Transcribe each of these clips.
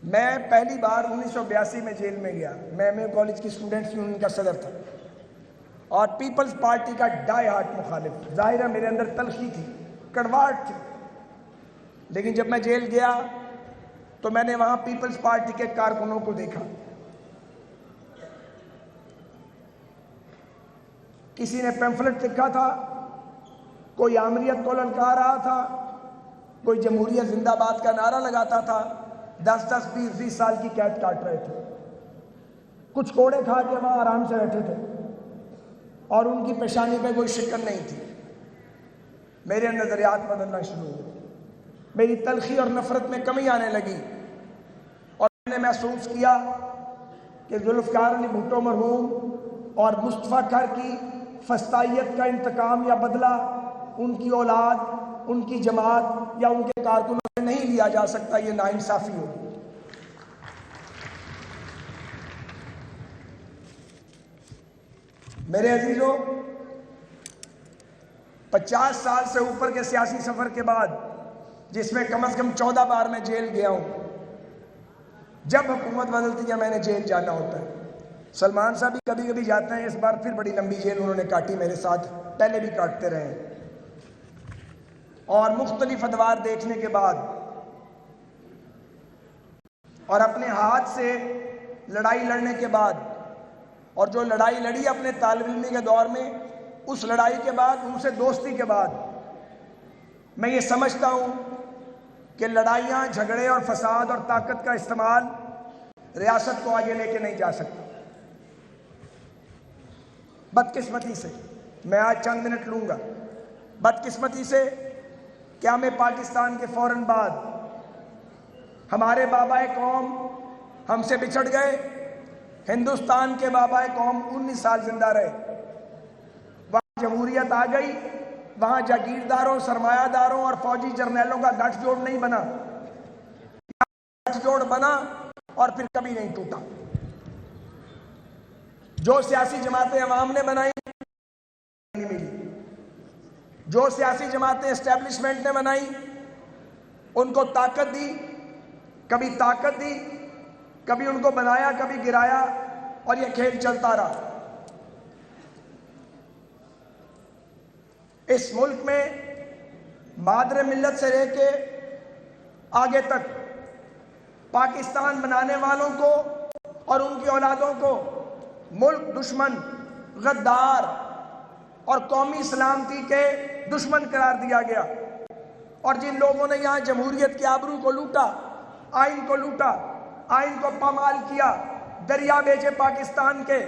میں پہلی بار 1982 میں جیل میں گیا. میں ایم اے کالج کی اسٹوڈنٹس یونین کا صدر تھا اور پیپلز پارٹی کا ڈائی ہارٹ مخالف. ظاہر ہے میرے اندر تلخی تھی, کڑواہٹ تھی, لیکن جب میں جیل گیا تو میں نے وہاں پیپلز پارٹی کے کارکنوں کو دیکھا. کسی نے پیمفلٹ لکھا تھا, کوئی آمریت کو للکار رہا تھا, کوئی جمہوریت زندہ باد کا نعرہ لگاتا تھا. 10-10 20-20 سال کی قید کاٹ رہے تھے. کچھ کوڑے کھا کے وہاں آرام سے بیٹھے تھے اور ان کی پیشانی پہ کوئی شکن نہیں تھی. میرے نظریات بدلنا شروع ہوئے, میری تلخی اور نفرت میں کمی آنے لگی اور میں نے محسوس کیا کہ ذوالفقار علی بھٹو مرحوم اور مصطفیٰ کھر کی فسطائیت کا انتقام یا بدلہ ان کی اولاد, ان کی جماعت یا ان کے کارکنوں سے نہیں لیا جا سکتا. یہ ناانصافی ہوگی. میرے عزیزوں, 50 سال سے اوپر کے سیاسی سفر کے بعد, جس میں کم از کم 14 بار میں جیل گیا ہوں, جب حکومت بدلتی ہے میں نے جیل جانا ہوتا ہے. سلمان صاحب بھی کبھی کبھی جاتے ہیں, اس بار پھر بڑی لمبی جیل انہوں نے کاٹی میرے ساتھ, پہلے بھی کاٹتے رہے ہیں. اور مختلف ادوار دیکھنے کے بعد اور اپنے ہاتھ سے لڑائی لڑنے کے بعد, اور جو لڑائی لڑی اپنے طالب علمی کے دور میں, اس لڑائی کے بعد, ان سے دوستی کے بعد, میں یہ سمجھتا ہوں کہ لڑائیاں, جھگڑے اور فساد اور طاقت کا استعمال ریاست کو آگے لے کے نہیں جا سکتا. بدقسمتی سے, میں آج چند منٹ لوں گا, بدقسمتی سے کیا میں پاکستان کے فوراً بعد ہمارے بابائے قوم ہم سے بچھڑ گئے. ہندوستان کے بابائے قوم 19 سال زندہ رہے, وہاں جمہوریت آ گئی, وہاں جاگیرداروں, سرمایہ داروں اور فوجی جرنیلوں کا گٹھ جوڑ نہیں بنا. گٹھ جوڑ بنا اور پھر کبھی نہیں ٹوٹا. جو سیاسی جماعتیں عوام نے بنائی نہیں ملی, جو سیاسی جماعتیں اسٹیبلشمنٹ نے بنائی ان کو طاقت دی, کبھی طاقت دی, کبھی ان کو بنایا, کبھی گرایا, اور یہ کھیل چلتا رہا. اس ملک میں مادر ملت سے لے کے آگے تک پاکستان بنانے والوں کو اور ان کی اولادوں کو ملک دشمن, غدار اور قومی سلامتی کے دشمن قرار دیا گیا. اور جن لوگوں نے یہاں جمہوریت کی آبرو کو لوٹا, آئین کو لوٹا, آئین کو پامال کیا, دریا بیچے پاکستان کے,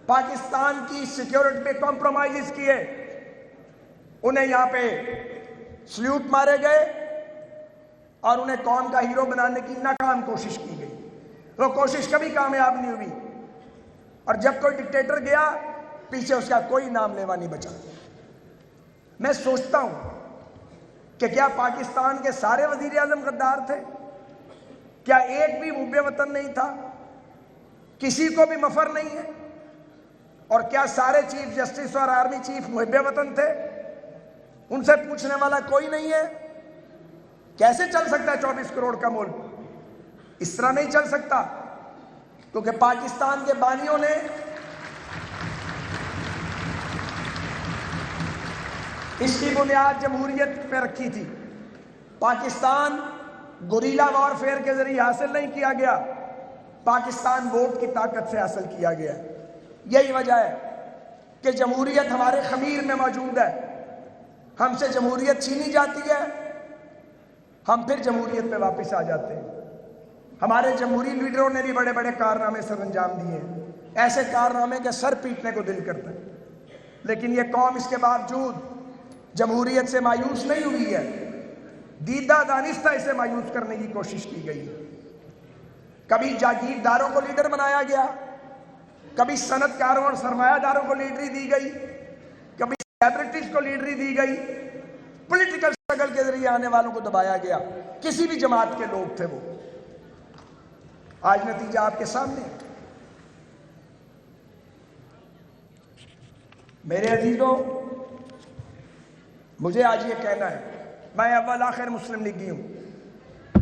پاکستان کی سیکیورٹی پہ کمپرومائز کیے, انہیں یہاں پہ سلیوٹ مارے گئے اور انہیں قوم کا ہیرو بنانے کی ناکام کوشش کی گئی. وہ کوشش کبھی کامیاب نہیں ہوئی, اور جب کوئی ڈکٹیٹر گیا پیچھے اس کا کوئی نام لیوا نہیں بچا. میں سوچتا ہوں کہ کیا پاکستان کے سارے وزیر اعظم غدار تھے؟ کیا ایک بھی محب وطن نہیں تھا؟ کسی کو بھی مفر نہیں ہے؟ اور کیا سارے چیف جسٹس اور آرمی چیف محب وطن تھے؟ ان سے پوچھنے والا کوئی نہیں ہے. کیسے چل سکتا ہے 24 کروڑ کا ملک؟ اس طرح نہیں چل سکتا, کیونکہ پاکستان کے بانیوں نے اس کی بنیاد جمہوریت پہ رکھی تھی. پاکستان گوریلا وارفیئر کے ذریعے حاصل نہیں کیا گیا, پاکستان ووٹ کی طاقت سے حاصل کیا گیا. یہی وجہ ہے کہ جمہوریت ہمارے خمیر میں موجود ہے. ہم سے جمہوریت چھینی جاتی ہے, ہم پھر جمہوریت پہ واپس آ جاتے ہیں. ہمارے جمہوری لیڈروں نے بھی بڑے بڑے کارنامے سر انجام دیے ہیں, ایسے کارنامے کے سر پیٹنے کو دل کرتا ہے. لیکن یہ قوم اس کے باوجود جمہوریت سے مایوس نہیں ہوئی ہے. دیدہ دانستہ اسے مایوس کرنے کی کوشش کی گئی. کبھی جاگیرداروں کو لیڈر بنایا گیا, کبھی صنعت کاروں اور سرمایہ داروں کو لیڈری دی گئی, کبھی سیلیبریٹیز کو لیڈری دی گئی. پولیٹیکل اسٹرگل کے ذریعے آنے والوں کو دبایا گیا. کسی بھی جماعت کے لوگ تھے وہ. آج نتیجہ آپ کے سامنے. میرے عزیزوں, مجھے آج یہ کہنا ہے, میں اول آخر مسلم لیگی ہوں,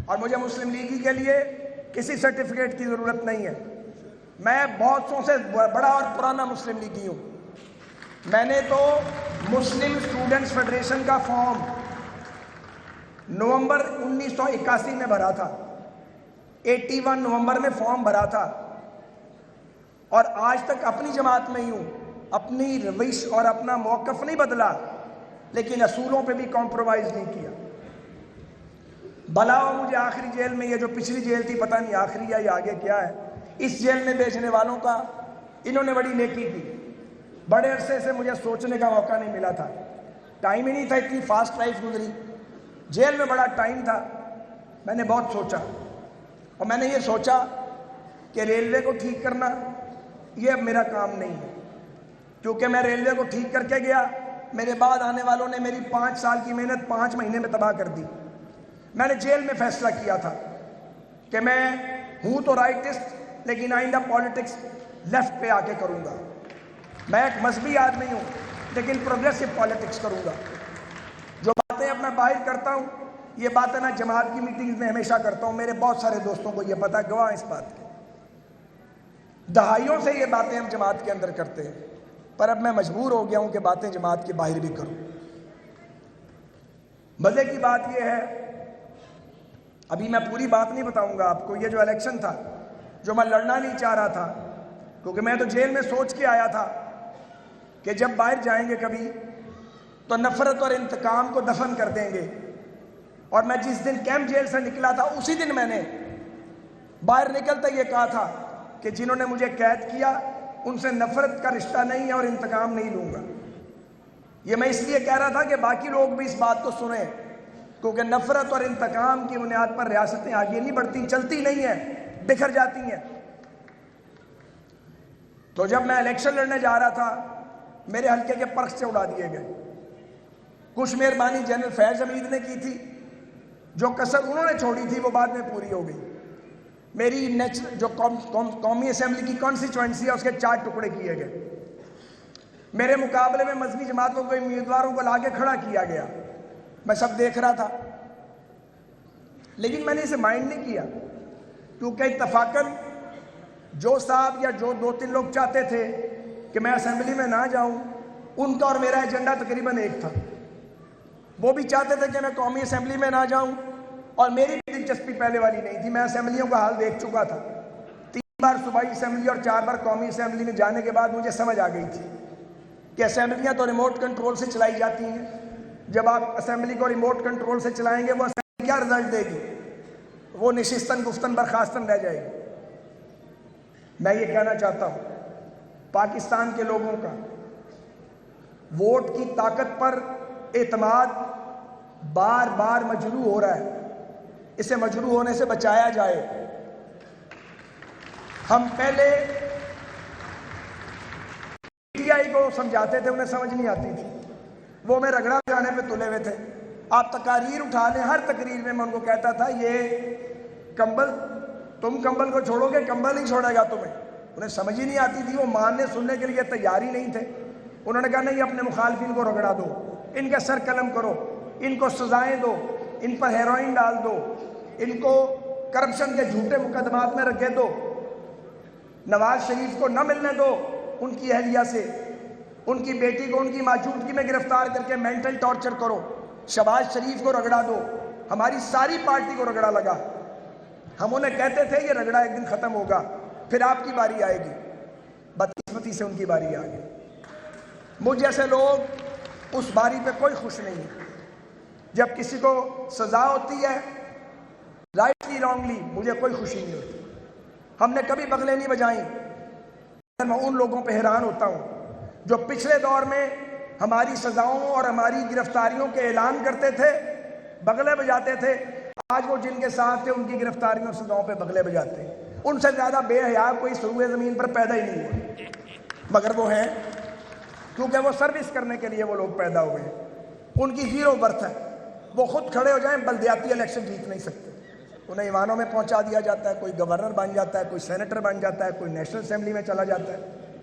اور مجھے مسلم لیگی کے لیے کسی سرٹیفکیٹ کی ضرورت نہیں ہے. میں بہت سو سے بڑا اور پرانا مسلم لیگی ہوں. میں نے تو مسلم اسٹوڈنٹس فیڈریشن کا فارم نومبر 1981 میں بھرا تھا. 81 نومبر میں فارم بھرا تھا اور آج تک اپنی جماعت میں ہی ہوں. اپنی روش اور اپنا موقف نہیں بدلا, لیکن اصولوں پہ بھی کمپرومائز نہیں کیا. بھلا مجھے آخری جیل میں, یہ جو پچھلی جیل تھی پتہ نہیں آخری یا آگے کیا ہے, اس جیل میں بیچنے والوں کا انہوں نے بڑی نیکی کی. بڑے عرصے سے مجھے سوچنے کا موقع نہیں ملا تھا, ٹائم ہی نہیں تھا, اتنی فاسٹ لائف گزری. جیل میں بڑا ٹائم تھا. میں نے بہت سوچا اور میں نے یہ سوچا کہ ریلوے کو ٹھیک کرنا یہ اب میرا کام نہیں ہے, کیونکہ میں ریلوے کو ٹھیک کر کے گیا, میرے بعد آنے والوں نے میری 5 سال کی محنت 5 مہینے میں تباہ کر دی. میں نے جیل میں فیصلہ کیا تھا کہ میں ہوں تو رائٹسٹ, لیکن آئندہ پالیٹکس لیفٹ پہ آ کے کروں گا. میں ایک مذہبی آدمی ہوں, لیکن پروگریسو پالیٹکس کروں گا. جو باتیں اب میں باہر کرتا ہوں, یہ باتیں میں جماعت کی میٹنگز میں ہمیشہ کرتا ہوں. میرے بہت سارے دوستوں کو یہ پتہ, گواہ اس بات کے. دہائیوں سے یہ باتیں ہم جماعت کے اندر کرتے ہیں, پر اب میں مجبور ہو گیا ہوں کہ باتیں جماعت کے باہر بھی کروں. مزے کی بات یہ ہے, ابھی میں پوری بات نہیں بتاؤں گا آپ کو. یہ جو الیکشن تھا, جو میں لڑنا نہیں چاہ رہا تھا, کیونکہ میں تو جیل میں سوچ کے آیا تھا کہ جب باہر جائیں گے کبھی تو نفرت اور انتقام کو دفن کر دیں گے. اور میں جس دن کیمپ جیل سے نکلا تھا, اسی دن میں نے باہر نکلتا یہ کہا تھا کہ جنہوں نے مجھے قید کیا ان سے نفرت کا رشتہ نہیں ہے اور انتقام نہیں لوں گا. یہ میں اس لیے کہہ رہا تھا کہ باقی لوگ بھی اس بات کو سنیں, کیونکہ نفرت اور انتقام کی بنیاد پر ریاستیں آگے نہیں بڑھتی, چلتی نہیں ہیں, بکھر جاتی ہیں. تو جب میں الیکشن لڑنے جا رہا تھا, میرے حلقے کے پرخ سے اڑا دیے گئے. کچھ مہربانی جنرل فیض حمید نے کی تھی, جو کسر انہوں نے چھوڑی تھی وہ بعد میں پوری ہو گئی. میری جو قومی اسمبلی کی کانسٹیچوئنسی ہے, اس کے 4 ٹکڑے کیے گئے. میرے مقابلے میں مذہبی جماعتوں کے امیدواروں کو لا کے کھڑا کیا گیا. میں سب دیکھ رہا تھا, لیکن میں نے اسے مائنڈ نہیں کیا, کیونکہ اتفاقاً جو صاحب یا جو 2-3 لوگ چاہتے تھے کہ میں اسمبلی میں نہ جاؤں, ان کا اور میرا ایجنڈا تقریباً ایک تھا. وہ بھی چاہتے تھے کہ میں قومی اسمبلی میں نہ جاؤں, اور میری بھی دلچسپی پہلے والی نہیں تھی. میں اسمبلیوں کا حال دیکھ چکا تھا. 3 بار صوبائی اسمبلی اور 4 بار قومی اسمبلی میں جانے کے بعد مجھے سمجھ آ گئی تھی کہ اسمبلیاں تو ریموٹ کنٹرول سے چلائی جاتی ہیں. جب آپ اسمبلی کو ریموٹ کنٹرول سے چلائیں گے, وہ اسمبلی کیا رزلٹ دے گی؟ وہ نشستن گفتن برخاستن رہ جائے گی. میں یہ کہنا چاہتا ہوں, پاکستان کے لوگوں کا ووٹ کی طاقت پر اعتماد بار بار مجروح ہو رہا ہے. اسے مجروح ہونے سے بچایا جائے. ہم پہلے پی آئی کو سمجھاتے تھے, انہیں سمجھ نہیں آتی تھی, وہ میں رگڑا جانے پہ تلے ہوئے تھے. آپ تقاریر اٹھا لیں, ہر تقریر میں ان کو کہتا تھا یہ کمبل, تم کمبل کو چھوڑو گے, کمبل ہی چھوڑے گا تمہیں. انہیں سمجھ ہی نہیں آتی تھی, وہ ماننے سننے کے لیے تیار ہی نہیں تھے. انہوں نے کہا نہیں, اپنے مخالفین کو رگڑا دو, ان کا سر قلم کرو, ان کو سزائیں دو, ان پر ہیروئن ڈال دو, ان کو کرپشن کے جھوٹے مقدمات میں رکھے دو, نواز شریف کو نہ ملنے دو ان کی اہلیہ سے, ان کی بیٹی کو ان کی موجودگی میں گرفتار کر کے مینٹل ٹارچر کرو, شہباز شریف کو رگڑا دو. ہماری ساری پارٹی کو رگڑا لگا. ہم انہیں کہتے تھے یہ رگڑا ایک دن ختم ہوگا, پھر آپ کی باری آئے گی. بدقسمتی سے ان کی باری آ گئی. مجھ جیسے لوگ اس باری پہ کوئی خوش نہیں ہے. جب کسی کو سزا ہوتی ہے رائٹلی رانگلی, مجھے کوئی خوشی نہیں ہوتی. ہم نے کبھی بغلیں نہیں بجائیں. میں ان لوگوں پہ حیران ہوتا ہوں جو پچھلے دور میں ہماری سزاؤں اور ہماری گرفتاریوں کے اعلان کرتے تھے, بغلیں بجاتے تھے. آج وہ جن کے ساتھ تھے ان کی گرفتاریوں اور سزاؤں پہ بغلیں بجاتے ہیں. ان سے زیادہ بے حیا کوئی سروے زمین پر پیدا ہی نہیں ہوا, مگر وہ ہیں کیونکہ وہ سروس کرنے کے لیے وہ لوگ پیدا ہوئے ہیں. ان کی زیرو برتھ ہے. وہ خود کھڑے ہو جائیں, بلدیاتی الیکشن جیت نہیں سکتے. انہیں ایوانوں میں پہنچا دیا جاتا ہے, کوئی گورنر بن جاتا ہے, کوئی سینیٹر بن جاتا ہے, کوئی نیشنل اسمبلی میں چلا جاتا ہے.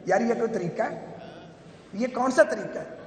یار یہ کوئی طریقہ ہے؟ یہ کون سا طریقہ ہے؟